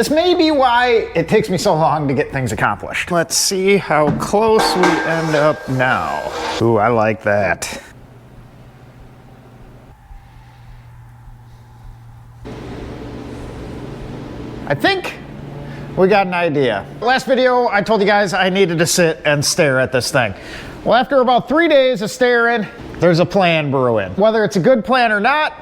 This may be why it takes me so long to get things accomplished. Let's see how close we end up now. Ooh, I like that. I think we got an idea. Last video, I told you guys I needed to sit and stare at this thing. Well, after about 3 days of staring, there's a plan brewing. Whether it's a good plan or not,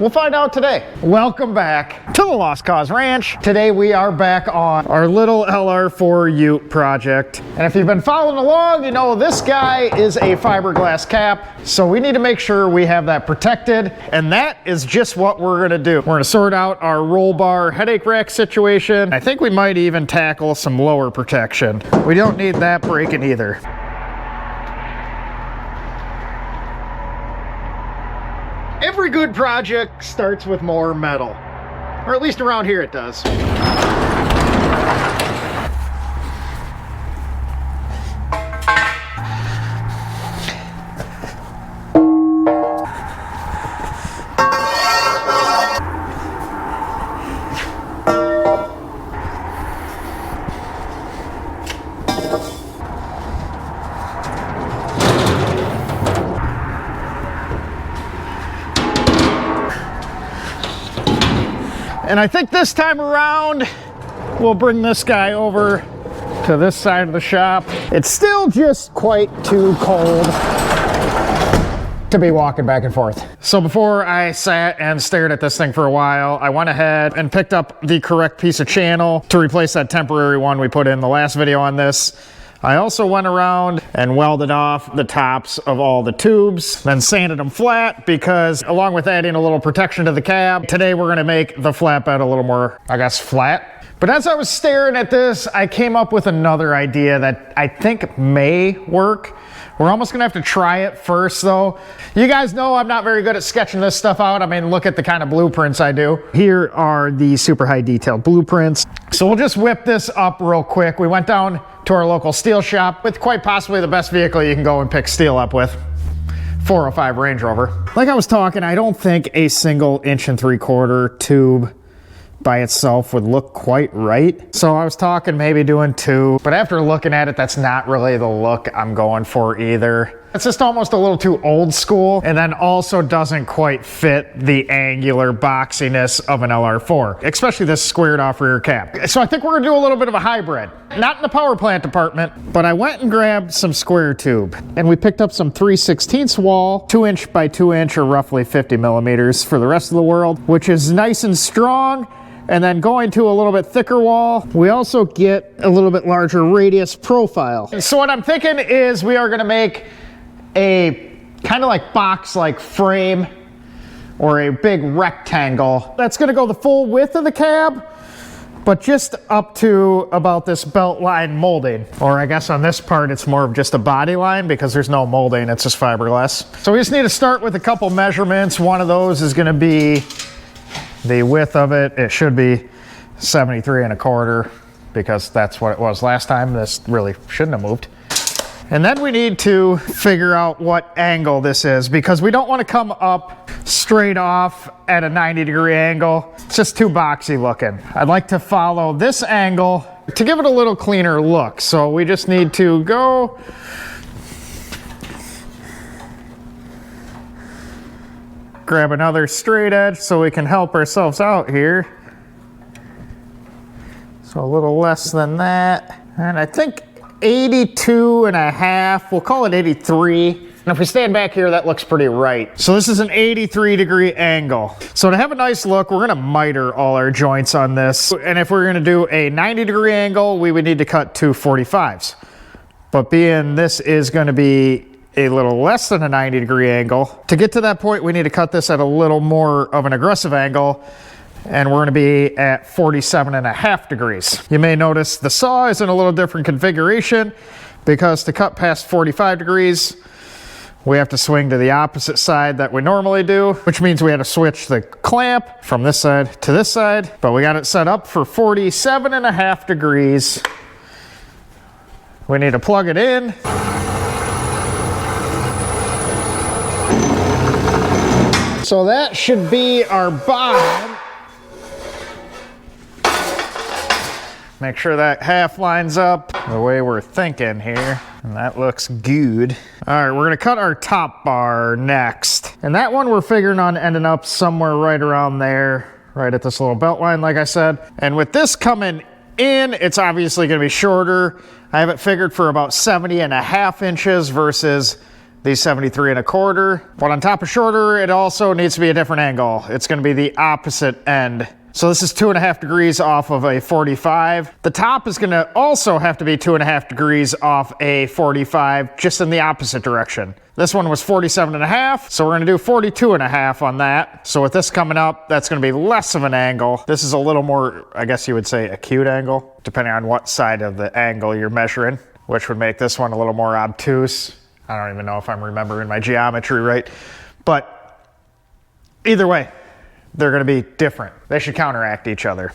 we'll find out today. Welcome back to the Lost Cause Ranch. Today we are back on our little LR4 Ute project. And if you've been following along, you know this guy is a fiberglass cap. So we need to make sure we have that protected. And that is just what we're gonna do. We're gonna sort out our roll bar headache rack situation. I think we might even tackle some lower protection. We don't need that breaking either. Every good project starts with more metal, or at least around here it does. And I think this time around, we'll bring this guy over to this side of the shop. It's still just quite too cold to be walking back and forth. So before I sat and stared at this thing for a while, I went ahead and picked up the correct piece of channel to replace that temporary one we put in the last video on this. I also went around and welded off the tops of all the tubes, then sanded them flat because along with adding a little protection to the cab, today we're gonna make the flatbed a little more, I guess, flat. But as I was staring at this, I came up with another idea that I think may work. We're almost gonna have to try it first though. You guys know I'm not very good at sketching this stuff out. I mean, look at the kind of blueprints I do. Here are the super high detailed blueprints. So we'll just whip this up real quick. We went down to our local steel shop with quite possibly the best vehicle you can go and pick steel up with. 405 Range Rover. Like I was talking, I don't think a single 1 3/4 tube by itself would look quite right. So I was talking maybe doing 2, but after looking at it, that's not really the look I'm going for either. It's just almost a little too old school, and then also doesn't quite fit the angular boxiness of an LR4, especially this squared off rear cap. So I think we're gonna do a little bit of a hybrid. Not in the power plant department, but I went and grabbed some square tube, and we picked up some 3/16 wall, 2" by 2" or roughly 50 millimeters for the rest of the world, which is nice and strong. And then going to a little bit thicker wall, we also get a little bit larger radius profile. So what I'm thinking is we are gonna make a kind of like box-like frame or a big rectangle. That's gonna go the full width of the cab, but just up to about this belt line molding. Or I guess on this part, it's more of just a body line because there's no molding, it's just fiberglass. So we just need to start with a couple measurements. One of those is gonna be the width of it. It should be 73 1/4 because that's what it was last time. This really shouldn't have moved. And then we need to figure out what angle this is because we don't want to come up straight off at a 90-degree angle. It's just too boxy looking. I'd like to follow this angle to give it a little cleaner look. So we just need to go grab another straight edge so we can help ourselves out here. So a little less than that. And I think 82 1/2, we'll call it 83. And if we stand back here, that looks pretty right. So this is an 83-degree angle. So to have a nice look, we're gonna miter all our joints on this. And if we're gonna do a 90-degree angle, we would need to cut 2 45s. But being this is gonna be a little less than a 90-degree angle, to get to that point, we need to cut this at a little more of an aggressive angle. And we're gonna be at 47 1/2 degrees. You may notice the saw is in a little different configuration because to cut past 45 degrees, we have to swing to the opposite side that we normally do, which means we had to switch the clamp from this side to this side, but we got it set up for 47 1/2 degrees. We need to plug it in. So that should be our bottom. Make sure that half lines up the way we're thinking here. And that looks good. All right, we're gonna cut our top bar next. And that one we're figuring on ending up somewhere right around there, right at this little belt line, like I said. And with this coming in, it's obviously gonna be shorter. I have it figured for about 70.5 inches versus the 73.25. But on top of shorter, it also needs to be a different angle. It's gonna be the opposite end. So this is 2.5 degrees off of a 45. The top is gonna also have to be 2.5 degrees off a 45, just in the opposite direction. This one was 47.5, so we're gonna do 42.5 on that. So with this coming up, that's gonna be less of an angle. This is a little more, I guess you would say, acute angle, depending on what side of the angle you're measuring, which would make this one a little more obtuse. I don't even know if I'm remembering my geometry right, but either way, they're gonna be different. They should counteract each other.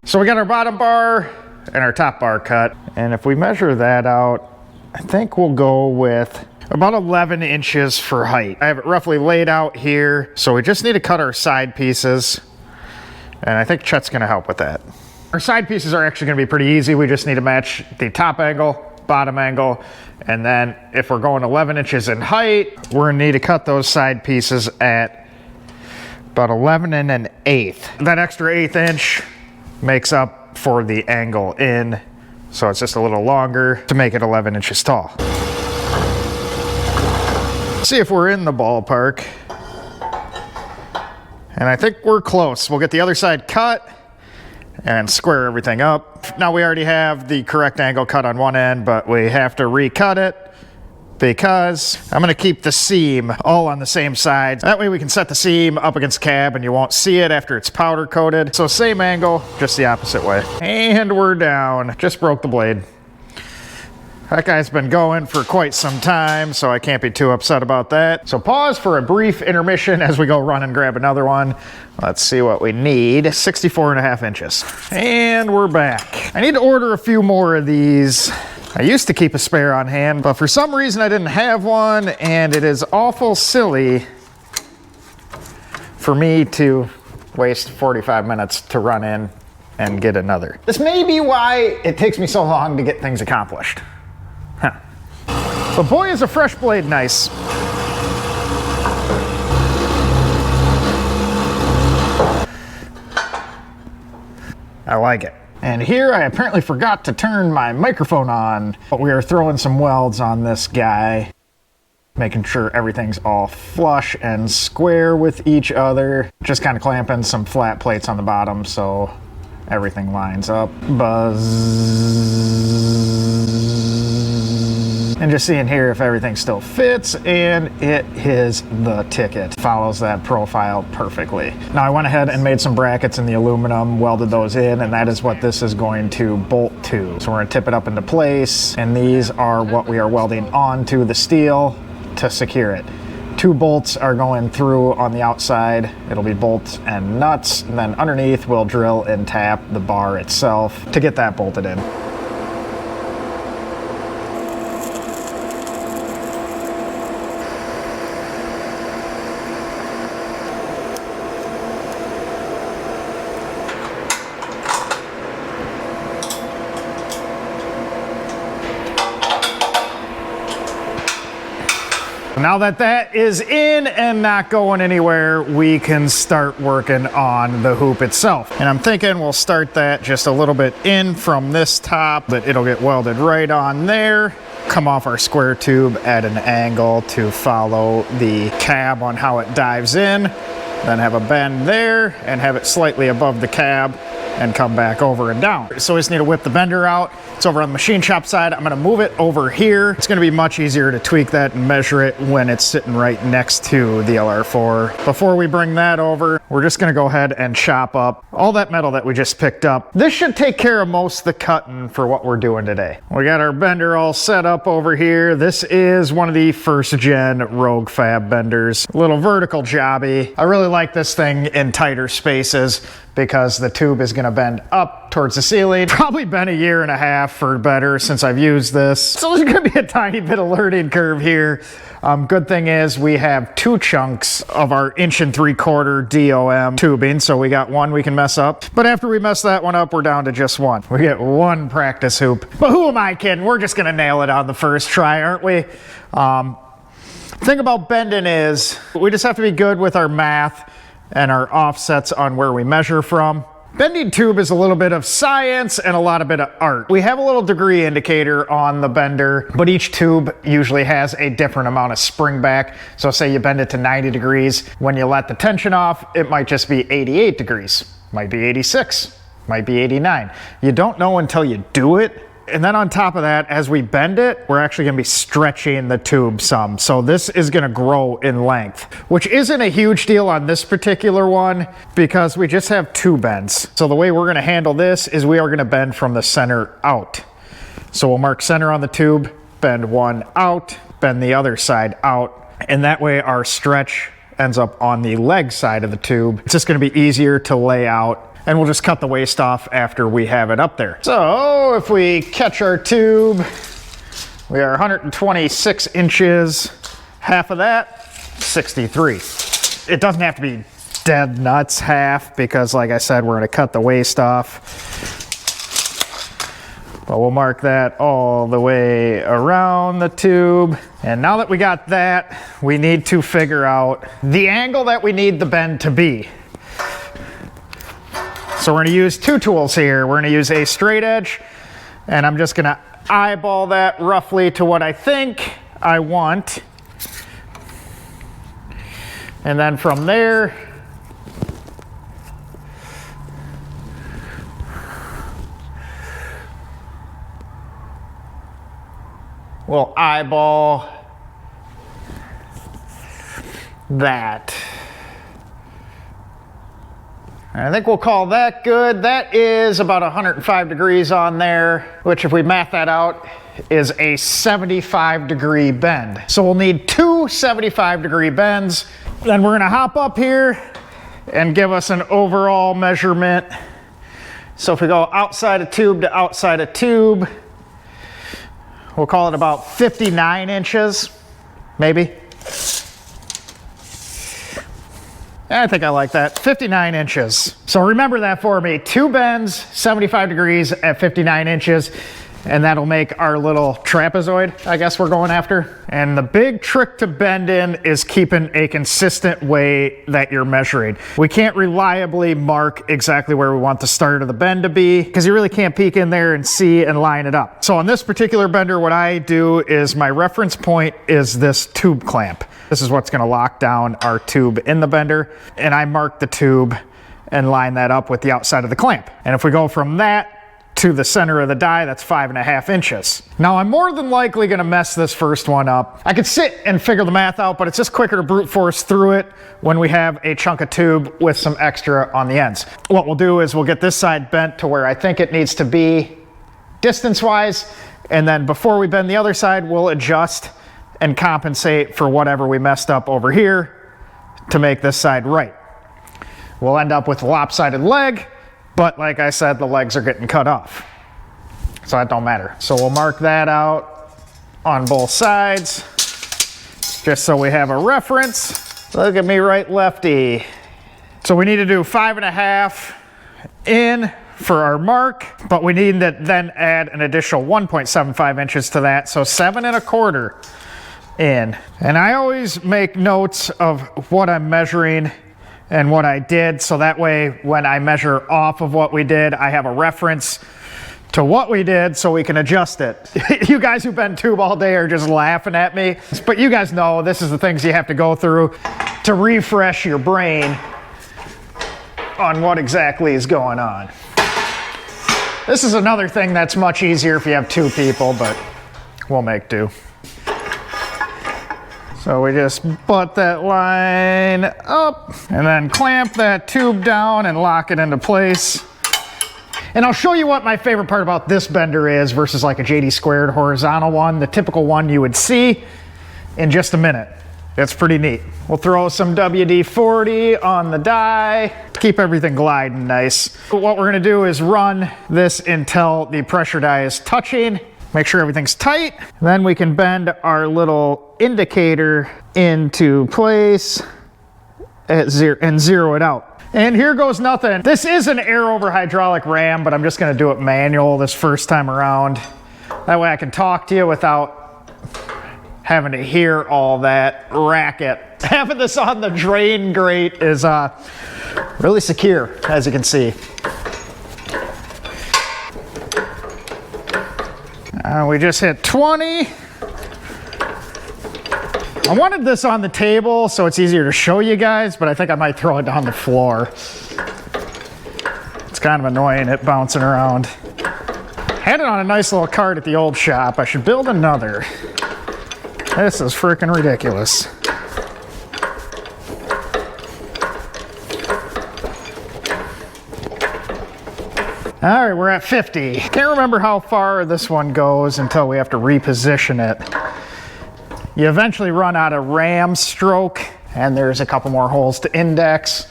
So we got our bottom bar and our top bar cut. And if we measure that out, I think we'll go with about 11 inches for height. I have it roughly laid out here. So we just need to cut our side pieces. And I think Chet's gonna help with that. Our side pieces are actually gonna be pretty easy. We just need to match the top angle, bottom angle, and then if we're going 11 inches in height, we're gonna need to cut those side pieces at about 11 1/8. That extra 1/8 inch makes up for the angle in, so it's just a little longer to make it 11 inches tall. See if we're in the ballpark. And I think we're close. We'll get the other side cut and square everything up. Now we already have the correct angle cut on one end, but we have to recut it because I'm gonna keep the seam all on the same side. That way we can set the seam up against cab and you won't see it after it's powder coated. So same angle, just the opposite way. And we're down. Just broke the blade. That guy's been going for quite some time, so I can't be too upset about that. So pause for a brief intermission as we go run and grab another one. Let's see what we need. 64.5 inches. And we're back. I need to order a few more of these. I used to keep a spare on hand, but for some reason I didn't have one, and it is awful silly for me to waste 45 minutes to run in and get another. This may be why it takes me so long to get things accomplished. Huh. But boy, is a fresh blade nice. I like it. And here I apparently forgot to turn my microphone on, but we are throwing some welds on this guy, making sure everything's all flush and square with each other. Just kind of clamping some flat plates on the bottom so everything lines up. Buzz. And just seeing here if everything still fits, and it is the ticket. Follows that profile perfectly. Now I went ahead and made some brackets in the aluminum, welded those in, and that is what this is going to bolt to. So we're gonna tip it up into place, and these are what we are welding onto the steel to secure it. 2 bolts are going through on the outside. It'll be bolts and nuts, and then underneath we'll drill and tap the bar itself to get that bolted in. Now that that is in and not going anywhere, we can start working on the hoop itself. And I'm thinking we'll start that just a little bit in from this top, but it'll get welded right on there. Come off our square tube at an angle to follow the cab on how it dives in. Then have a bend there and have it slightly above the cab and come back over and down. So we just need to whip the bender out. It's over on the machine shop side. I'm gonna move it over here. It's gonna be much easier to tweak that and measure it when it's sitting right next to the LR4. Before we bring that over, we're just gonna go ahead and chop up all that metal that we just picked up. This should take care of most of the cutting for what we're doing today. We got our bender all set up over here. This is one of the first gen Rogue Fab benders. A little vertical jobby. I really like this thing in tighter spaces because the tube is gonna bend up towards the ceiling. Probably been a year and a half or better since I've used this. So there's gonna be a tiny bit of learning curve here. Good thing is we have 2 chunks of our 1 3/4 DOM tubing, so we got one we can mess up. But after we mess that one up, we're down to just one. We get 1 practice hoop. But who am I kidding? We're just gonna nail it on the first try, aren't we? Thing about bending is we just have to be good with our math and our offsets on where we measure from. Bending tube is a little bit of science and a lot of bit of art. We have a little degree indicator on the bender, but each tube usually has a different amount of spring back. So say you bend it to 90 degrees. When you let the tension off, it might just be 88 degrees, might be 86, might be 89. You don't know until you do it. And then on top of that, as we bend it, we're actually gonna be stretching the tube some. So this is gonna grow in length, which isn't a huge deal on this particular one because we just have 2 bends. So the way we're gonna handle this is we are gonna bend from the center out. So we'll mark center on the tube, bend one out, bend the other side out. And that way our stretch ends up on the leg side of the tube. It's just gonna be easier to lay out. And we'll just cut the waste off after we have it up there. So if we catch our tube, we are 126 inches, half of that, 63. It doesn't have to be dead nuts half because like I said, we're gonna cut the waste off. But we'll mark that all the way around the tube. And now that we got that, we need to figure out the angle that we need the bend to be. So we're gonna use 2 tools here. We're gonna use a straight edge, and I'm just gonna eyeball that roughly to what I think I want. And then from there, we'll eyeball that. I think we'll call that good. That is about 105 degrees on there, which if we math that out is a 75-degree bend. So we'll need 2 75-degree bends. Then we're gonna hop up here and give us an overall measurement. So if we go outside of tube to outside of tube, we'll call it about 59 inches, maybe. I think I like that, 59 inches. So remember that for me, 2 bends, 75 degrees at 59 inches, and that'll make our little trapezoid, I guess we're going after. And the big trick to bending is keeping a consistent way that you're measuring. We can't reliably mark exactly where we want the start of the bend to be because you really can't peek in there and see and line it up. So on this particular bender, what I do is my reference point is this tube clamp. This is what's gonna lock down our tube in the bender, and I mark the tube and line that up with the outside of the clamp. And if we go from that to the center of the die, that's 5.5 inches. Now I'm more than likely gonna mess this first one up. I could sit and figure the math out, but it's just quicker to brute force through it when we have a chunk of tube with some extra on the ends. What we'll do is we'll get this side bent to where I think it needs to be distance-wise, and then before we bend the other side, we'll adjust and compensate for whatever we messed up over here to make this side right. We'll end up with a lopsided leg, but like I said, the legs are getting cut off. So that don't matter. So we'll mark that out on both sides, just so we have a reference. Look at me, right lefty. So we need to do 5.5 in for our mark, but we need to then add an additional 1.75 inches to that, so 7.25 in. And I always make notes of what I'm measuring and what I did, so that way when I measure off of what we did, I have a reference to what we did so we can adjust it. You guys who bend tube all day are just laughing at me, but you guys know this is the things you have to go through to refresh your brain on what exactly is going on. This is another thing that's much easier if you have 2 people, but we'll make do. So we just butt that line up and then clamp that tube down and lock it into place. And I'll show you what my favorite part about this bender is versus like a JD squared horizontal one, the typical one you would see, in just a minute. It's pretty neat. We'll throw some WD-40 on the die, keep everything gliding nice. What we're gonna do is run this until the pressure die is touching, make sure everything's tight. Then we can bend our little indicator into place at and zero it out. And here goes nothing. This is an air over hydraulic ram, but I'm just gonna do it manual this first time around. That way I can talk to you without having to hear all that racket. Having this on the drain grate is really secure, as you can see. We just hit 20. I wanted this on the table so it's easier to show you guys, but I think I might throw it down the floor. It's kind of annoying it bouncing around. Had it on a nice little cart at the old shop. I should build another. This is freaking ridiculous. All right, we're at 50. Can't remember how far this one goes until we have to reposition it. You eventually run out of ram stroke, and there's a couple more holes to index,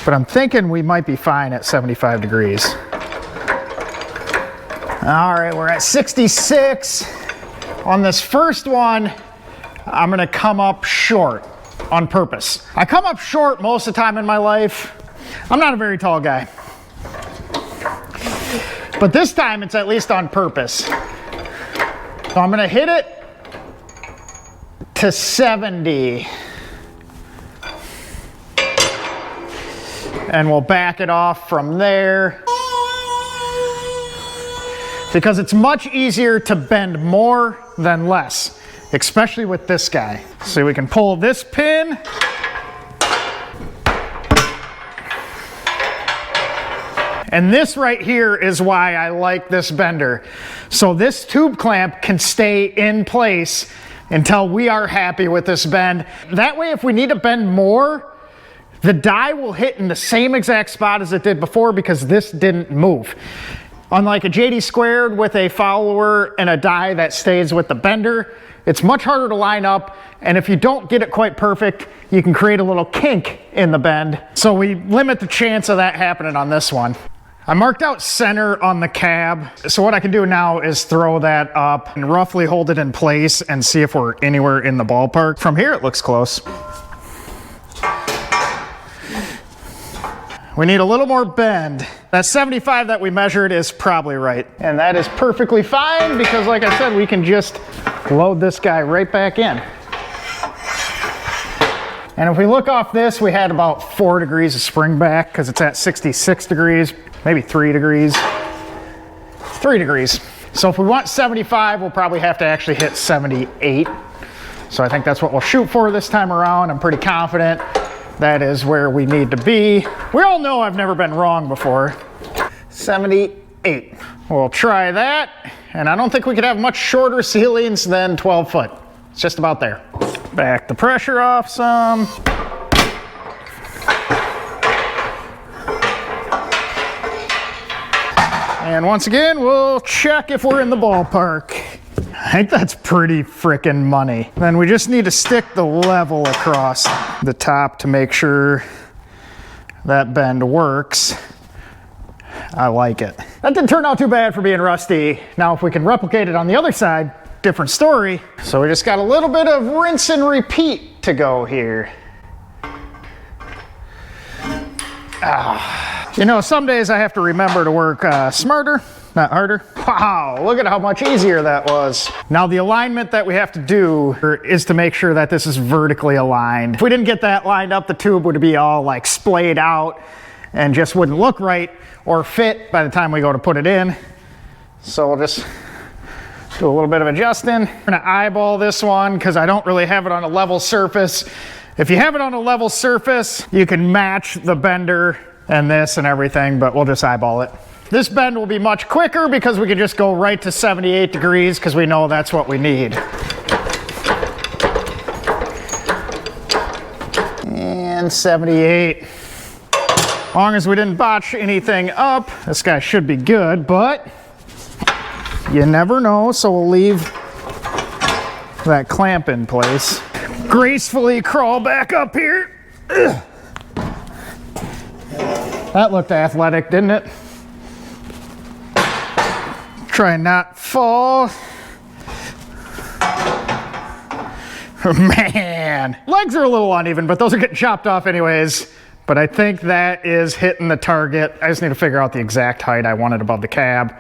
but I'm thinking we might be fine at 75 degrees. All right, we're at 66. On this first one, I'm gonna come up short on purpose. I come up short most of the time in my life. I'm not a very tall guy. But this time it's at least on purpose. So I'm gonna hit it to 70. And we'll back it off from there. Because it's much easier to bend more than less, especially with this guy. So we can pull this pin. And this right here is why I like this bender. So this tube clamp can stay in place until we are happy with this bend. That way, if we need to bend more, the die will hit in the same exact spot as it did before because this didn't move. Unlike a JD squared with a follower and a die that stays with the bender, it's much harder to line up, and if you don't get it quite perfect, you can create a little kink in the bend. So we limit the chance of that happening on this one. I marked out center on the cab, so what I can do now is throw that up and roughly hold it in place and see if we're anywhere in the ballpark. From here, it looks close. We need a little more bend. That 75 that we measured is probably right. And that is perfectly fine because like I said, we can just load this guy right back in. And if we look off this, we had about 4 degrees of spring back because it's at 66 degrees, maybe 3 degrees. 3 degrees. So if we want 75, we'll probably have to actually hit 78. So I think that's what we'll shoot for this time around. I'm pretty confident that is where we need to be. We all know I've never been wrong before. 78. We'll try that. And I don't think we could have much shorter ceilings than 12 foot. It's just about there. Back the pressure off some. And once again, we'll check if we're in the ballpark. I think that's pretty frickin' money. Then we just need to stick the level across the top to make sure that bend works. I like it. That didn't turn out too bad for being rusty. Now if we can replicate it on the other side, different story. So we just got a little bit of rinse and repeat to go here. You know, some days I have to remember to work smarter, not harder. Wow, look at how much easier that was. Now the alignment that we have to do is to make sure that this is vertically aligned. If we didn't get that lined up, the tube would be all like splayed out and just wouldn't look right or fit by the time we go to put it in. So we'll just do a little bit of adjusting. I'm gonna eyeball this one because I don't really have it on a level surface. If you have it on a level surface, you can match the bender and this and everything, but we'll just eyeball it. This bend will be much quicker because we can just go right to 78 degrees because we know that's what we need. And 78. As long as we didn't botch anything up, this guy should be good, but you never know, so we'll leave that clamp in place. gracefully crawl back up here. Ugh. That looked athletic, didn't it? Try and not fall. Man, legs are a little uneven, but those are getting chopped off anyways. But I think that is hitting the target. I just need to figure out the exact height I want it above the cab.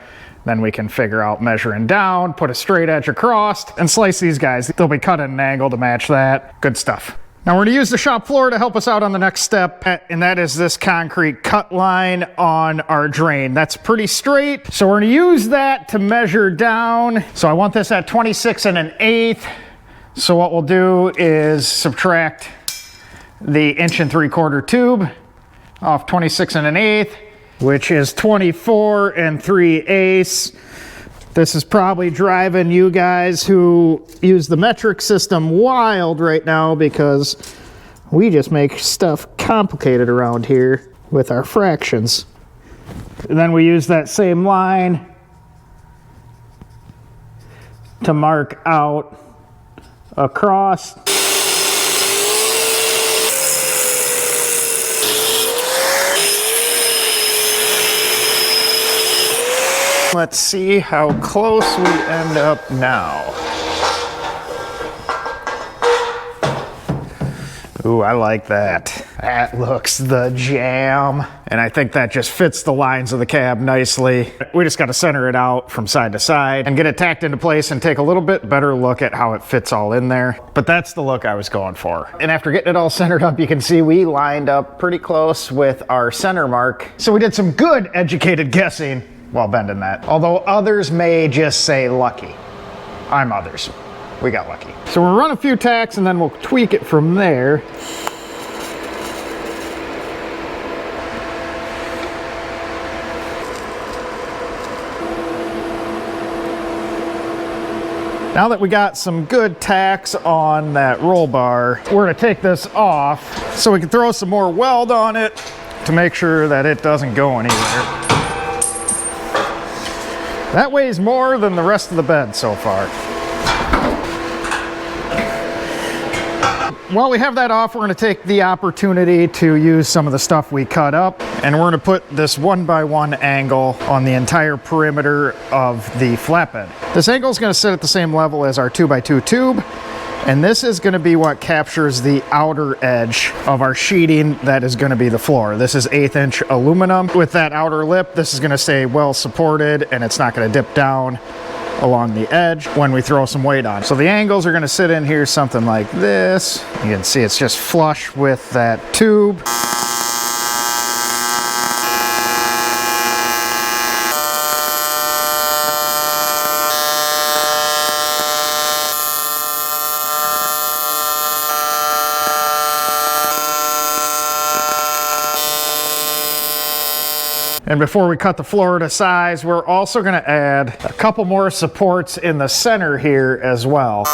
Then we can figure out measuring down, put a straight edge across, and slice these guys. They'll be cut at an angle to match that. Good stuff. Now we're gonna use the shop floor to help us out on the next step, and that is this concrete cut line on our drain. That's pretty straight, so we're gonna use that to measure down. So I want this at 26 1/8. So what we'll do is subtract the 1 3/4 tube off 26 1/8, which is 24 3/8. This is probably driving you guys who use the metric system wild right now, because we just make stuff complicated around here with our fractions. And then we use that same line to mark out across. Let's see how close we end up now. Ooh, I like that. That looks the jam. And I think that just fits the lines of the cab nicely. We just got to center it out from side to side and get it tacked into place and take a little bit better look at how it fits all in there. But that's the look I was going for. And after getting it all centered up, you can see we lined up pretty close with our center mark. So we did some good educated guessing while bending that. Although others may just say lucky. I'm others. We got lucky. So we'll run a few tacks and then we'll tweak it from there. Now that we got some good tacks on that roll bar, we're gonna take this off so we can throw some more weld on it to make sure that it doesn't go anywhere. That weighs more than the rest of the bed so far. While we have that off, we're going to take the opportunity to use some of the stuff we cut up, and we're going to put this 1x1 angle on the entire perimeter of the flatbed. This angle is going to sit at the same level as our 2x2 tube, and this is going to be what captures the outer edge of our sheeting that is going to be the floor. This is 1/8 inch aluminum. With that outer lip, this is going to stay well supported and it's not going to dip down along the edge when we throw some weight on. So the angles are going to sit in here something like this. You can see it's just flush with that tube. And before we cut the floor to size, we're also going to add a couple more supports in the center here as well.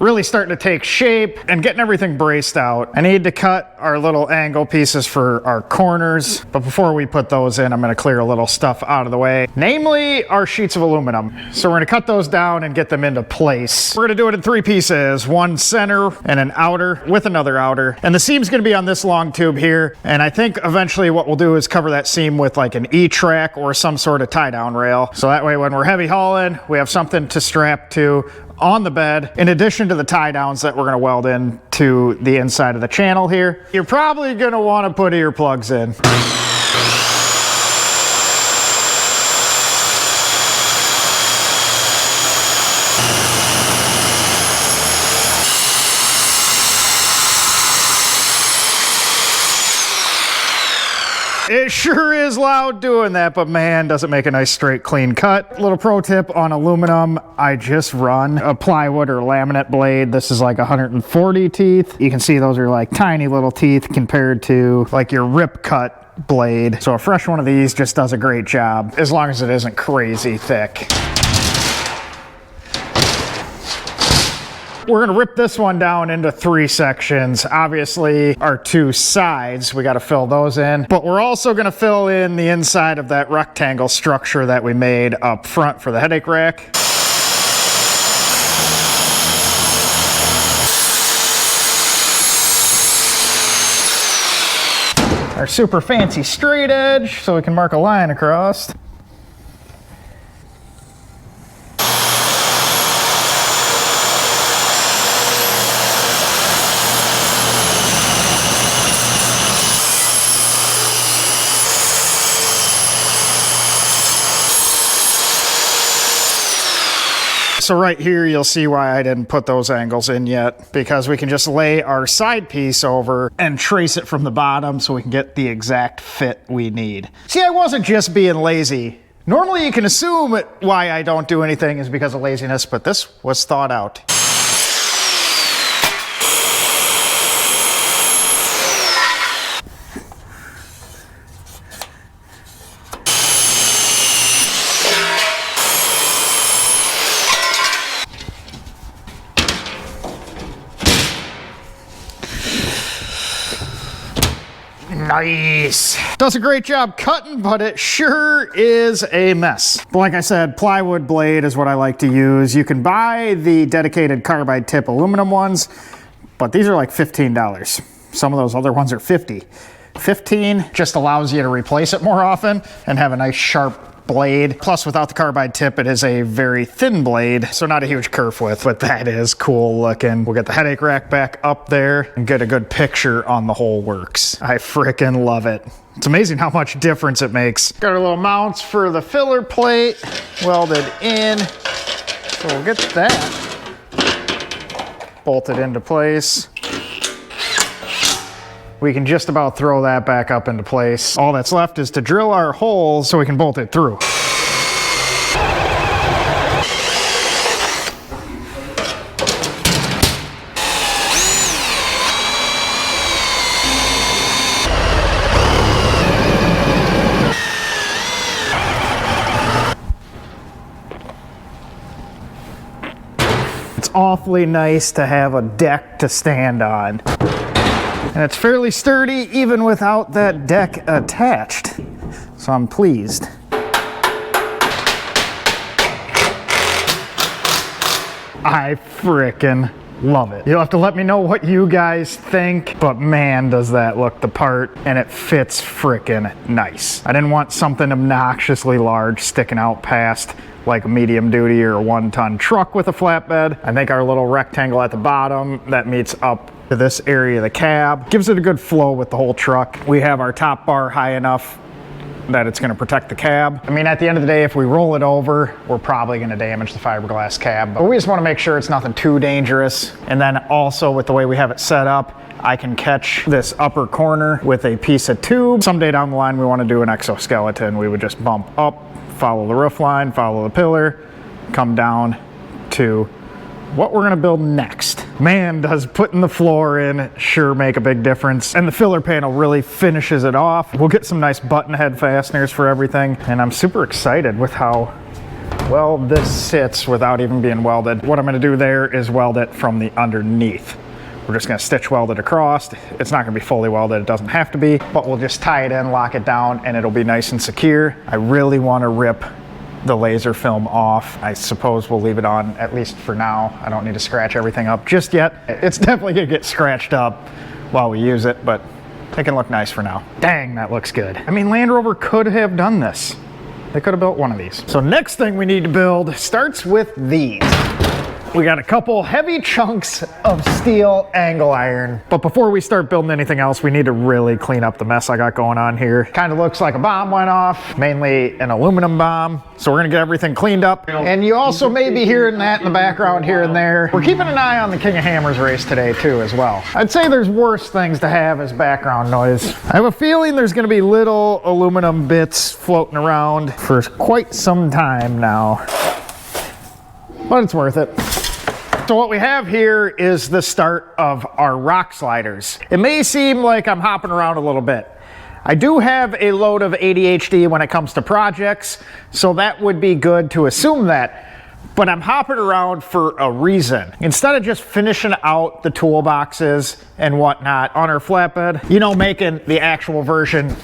Really starting to take shape and getting everything braced out. I need to cut our little angle pieces for our corners, but before we put those in, I'm going to clear a little stuff out of the way, namely our sheets of aluminum. So we're going to cut those down and get them into place. We're going to do it in 3 pieces, one center and an outer with another outer. And the seam's going to be on this long tube here. And I think eventually what we'll do is cover that seam with like an E-track or some sort of tie down rail. So that way when we're heavy hauling, we have something to strap to on the bed, in addition to the tie downs that we're going to weld in to the inside of the channel here. You're probably going to want to put earplugs in. It sure is loud doing that, but man, does it make a nice straight clean cut. Little pro tip on aluminum, I just run a plywood or laminate blade. This is like 140 teeth. You can see those are like tiny little teeth compared to like your rip cut blade. So a fresh one of these just does a great job, as long as it isn't crazy thick. We're gonna rip this one down into 3 sections. Obviously, our 2 sides, we gotta fill those in, but we're also gonna fill in the inside of that rectangle structure that we made up front for the headache rack. Our super fancy straight edge, so we can mark a line across. So right here, you'll see why I didn't put those angles in yet, because we can just lay our side piece over and trace it from the bottom so we can get the exact fit we need. See, I wasn't just being lazy. Normally you can assume why I don't do anything is because of laziness, but this was thought out. Nice. Does a great job cutting, but it sure is a mess. But like I said, plywood blade is what I like to use. You can buy the dedicated carbide tip aluminum ones, but these are like $15. Some of those other ones are $50. $15 just allows you to replace it more often and have a nice sharp blade. Plus, without the carbide tip, it is a very thin blade, so not a huge kerf width, but that is cool looking. We'll get the headache rack back up there and get a good picture on the whole works. I frickin' love it. It's amazing how much difference it makes. Got our little mounts for the filler plate welded in. So we'll get that bolted into place. We can just about throw that back up into place. All that's left is to drill our holes so we can bolt it through. It's awfully nice to have a deck to stand on. And it's fairly sturdy even without that deck attached. So I'm pleased. I frickin' love it. You'll have to let me know what you guys think, but man, does that look the part, and it fits frickin' nice. I didn't want something obnoxiously large sticking out past like a medium duty or a 1-ton truck with a flatbed. I think our little rectangle at the bottom that meets up to this area of the cab gives it a good flow with the whole truck. We have our top bar high enough that it's going to protect the cab. I mean, at the end of the day, if we roll it over, we're probably going to damage the fiberglass cab, but we just want to make sure it's nothing too dangerous. And then also with the way we have it set up, I can catch this upper corner with a piece of tube. Someday down the line, we want to do an exoskeleton. We would just bump up, follow the roof line, follow the pillar, come down to what we're gonna build next. Man, does putting the floor in sure make a big difference. And the filler panel really finishes it off. We'll get some nice button head fasteners for everything. And I'm super excited with how well this sits without even being welded. What I'm gonna do there is weld it from the underneath. We're just gonna stitch weld it across. It's not gonna be fully welded, it doesn't have to be, but we'll just tie it in, lock it down, and it'll be nice and secure. I really wanna rip the laser film off. I suppose we'll leave it on, at least for now. I don't need to scratch everything up just yet. It's definitely gonna get scratched up while we use it, but it can look nice for now. Dang, that looks good. I mean, Land Rover could have done this. They could have built one of these. So next thing we need to build starts with these. We got a couple heavy chunks of steel angle iron. But before we start building anything else, we need to really clean up the mess I got going on here. Kind of looks like a bomb went off, mainly an aluminum bomb. So we're gonna get everything cleaned up. And you also may be hearing that in the background here and there. We're keeping an eye on the King of Hammers race today too as well. I'd say there's worse things to have as background noise. I have a feeling there's gonna be little aluminum bits floating around for quite some time now. But it's worth it. So what we have here is the start of our rock sliders. It may seem like I'm hopping around a little bit. I do have a load of ADHD when it comes to projects, so that would be good to assume that. But I'm hopping around for a reason. Instead of just finishing out the toolboxes and whatnot on our flatbed, you know, making the actual version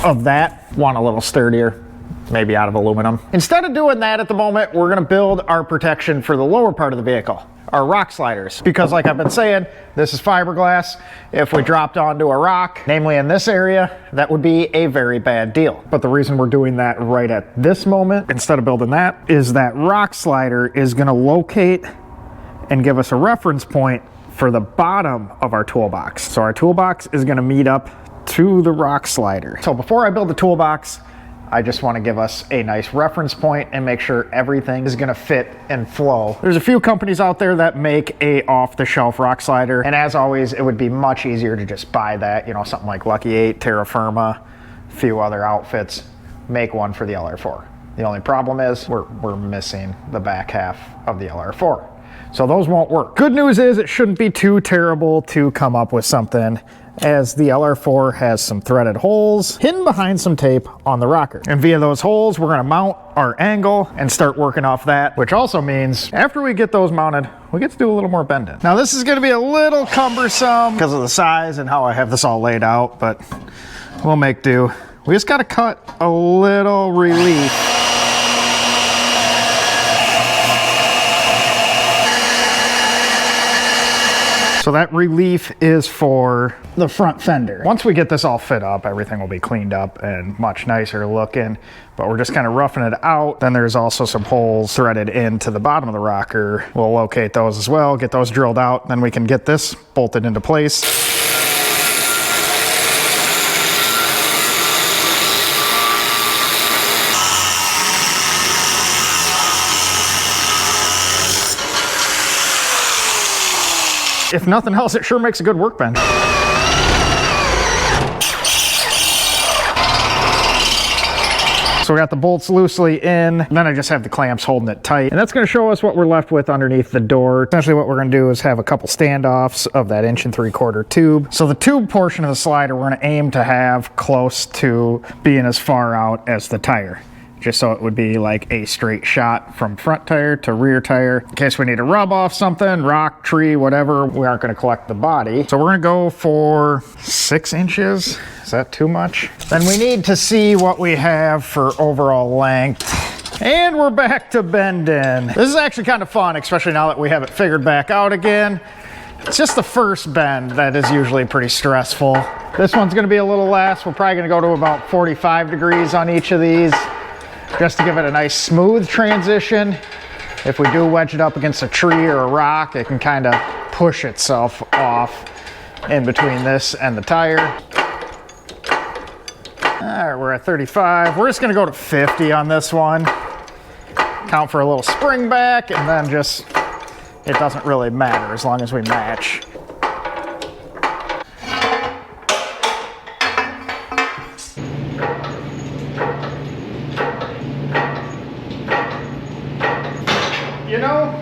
of that one a little sturdier. Maybe out of aluminum. Instead of doing that at the moment, we're gonna build our protection for the lower part of the vehicle, our rock sliders. Because like I've been saying, this is fiberglass. If we dropped onto a rock, namely in this area, that would be a very bad deal. But the reason we're doing that right at this moment, instead of building that, is that rock slider is gonna locate and give us a reference point for the bottom of our toolbox. So our toolbox is gonna meet up to the rock slider. So before I build the toolbox, I just want to give us a nice reference point and make sure everything is going to fit and flow. There's a few companies out there that make a off-the-shelf rock slider, and as always, it would be much easier to just buy that, you know, something like Lucky 8, Terra Firma, a few other outfits, make one for the LR4. The only problem is we're missing the back half of the LR4. So those won't work. Good news is it shouldn't be too terrible to come up with something, as the LR4 has some threaded holes hidden behind some tape on the rocker. And via those holes, we're gonna mount our angle and start working off that, which also means after we get those mounted, we get to do a little more bending. Now this is gonna be a little cumbersome because of the size and how I have this all laid out, but we'll make do. We just gotta cut a little relief. So that relief is for the front fender. Once we get this all fit up, everything will be cleaned up and much nicer looking, but we're just kind of roughing it out. Then there's also some holes threaded into the bottom of the rocker. We'll locate those as well, get those drilled out, then we can get this bolted into place. If nothing else, it sure makes a good workbench. So we got the bolts loosely in, and then I just have the clamps holding it tight. And that's gonna show us what we're left with underneath the door. Essentially what we're gonna do is have a couple standoffs of that 1 3/4 tube. So the tube portion of the slider, we're gonna aim to have close to being as far out as the tire, just so it would be like a straight shot from front tire to rear tire. In case we need to rub off something, rock, tree, whatever, we aren't gonna collect the body. So we're gonna go for 6 inches. Is that too much? Then we need to see what we have for overall length. And we're back to bending. This is actually kind of fun, especially now that we have it figured back out again. It's just the first bend that is usually pretty stressful. This one's gonna be a little less. We're probably gonna go to about 45 degrees on each of these, just to give it a nice smooth transition. If we do wedge it up against a tree or a rock, it can kind of push itself off in between this and the tire. All right, we're at 35. We're just gonna go to 50 on this one. Count for a little spring back, and then just, it doesn't really matter as long as we match. You know,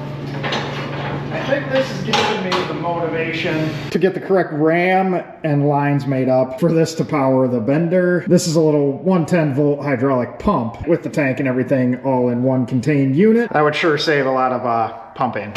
I think this is giving me the motivation to get the correct ram and lines made up for this to power the bender. This is a little 110 volt hydraulic pump with the tank and everything all in one contained unit. That would sure save a lot of pumping.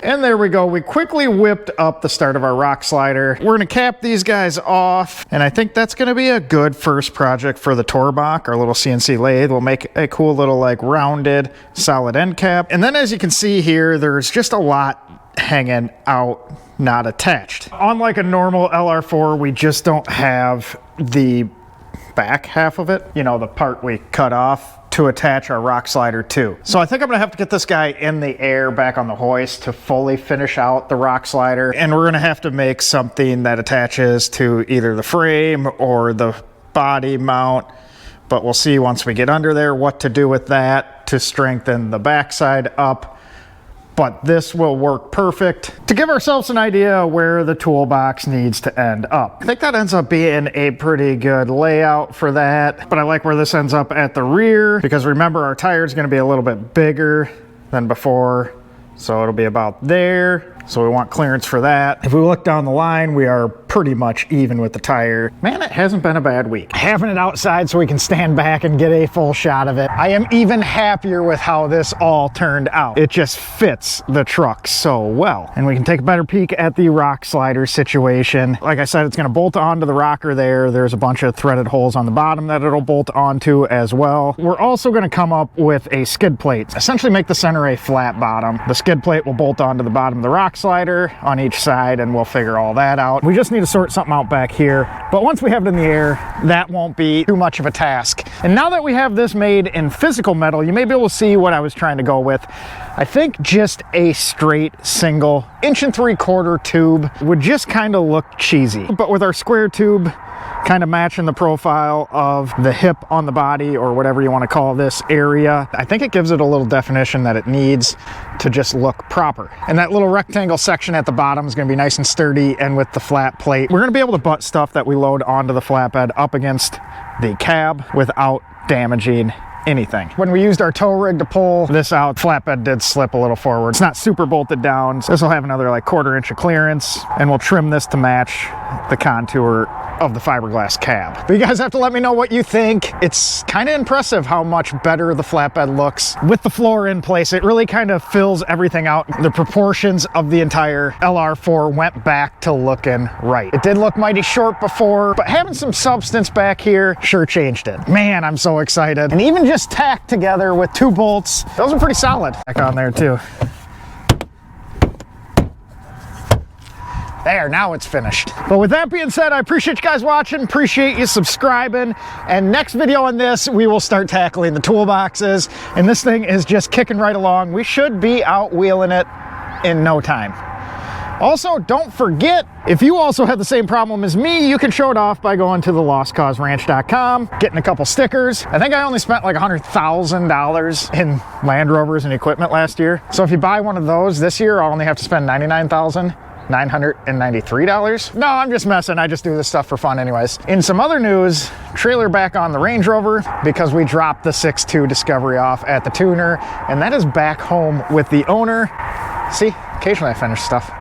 And there we go. We quickly whipped up the start of our rock slider. We're gonna cap these guys off, and I think that's gonna be a good first project for the Torbach, our little CNC lathe. We'll make a cool little like rounded solid end cap. And then as you can see here, there's just a lot hanging out, not attached. Unlike a normal LR4, we just don't have the back half of it, you know, the part we cut off to attach our rock slider to. So I think I'm gonna have to get this guy in the air back on the hoist to fully finish out the rock slider. And we're gonna have to make something that attaches to either the frame or the body mount, but we'll see once we get under there what to do with that to strengthen the backside up. But this will work perfect to give ourselves an idea where the toolbox needs to end up. I think that ends up being a pretty good layout for that, but I like where this ends up at the rear, because remember our tire is going to be a little bit bigger than before, so it'll be about there. So we want clearance for that. If we look down the line, we are pretty much even with the tire. Man, it hasn't been a bad week. Having it outside so we can stand back and get a full shot of it. I am even happier with how this all turned out. It just fits the truck so well. And we can take a better peek at the rock slider situation. Like I said, it's gonna bolt onto the rocker there. There's a bunch of threaded holes on the bottom that it'll bolt onto as well. We're also gonna come up with a skid plate. Essentially make the center a flat bottom. The skid plate will bolt onto the bottom of the rock slider on each side, and we'll figure all that out. We just need to sort something out back here, but once we have it in the air, that won't be too much of a task. And now that we have this made in physical metal, you may be able to see what I was trying to go with. I think just a straight single 1 3/4 tube would just kind of look cheesy, but with our square tube kind of matching the profile of the hip on the body, or whatever you want to call this area, I think it gives it a little definition that it needs to just look proper. And that little rectangle section at the bottom is going to be nice and sturdy, and with the flat plate, we're going to be able to butt stuff that we load onto the flatbed up against the cab without damaging anything. When we used our tow rig to pull this out, flatbed did slip a little forward. It's not super bolted down, so this will have another like 1/4 inch of clearance, and we'll trim this to match the contour of the fiberglass cab. But you guys have to let me know what you think. It's kind of impressive how much better the flatbed looks with the floor in place. It really kind of fills everything out. The proportions of the entire LR4 went back to looking right. It did look mighty short before, but having some substance back here sure changed it. Man, I'm so excited. And even just tacked together with 2 bolts, those are pretty solid. Back on there too. There, now it's finished. But with that being said, I appreciate you guys watching, appreciate you subscribing, and next video on this, we will start tackling the toolboxes, and this thing is just kicking right along. We should be out wheeling it in no time. Also, don't forget, if you also have the same problem as me, you can show it off by going to the lostcauseranch.com, getting a couple stickers. I think I only spent like $100,000 in Land Rovers and equipment last year. So if you buy one of those this year, I'll only have to spend $99,993. No, I'm just messing. I just do this stuff for fun anyways. In some other news, trailer back on the Range Rover, because we dropped the 6.2 Discovery off at the tuner, and that is back home with the owner. See, occasionally I finish stuff.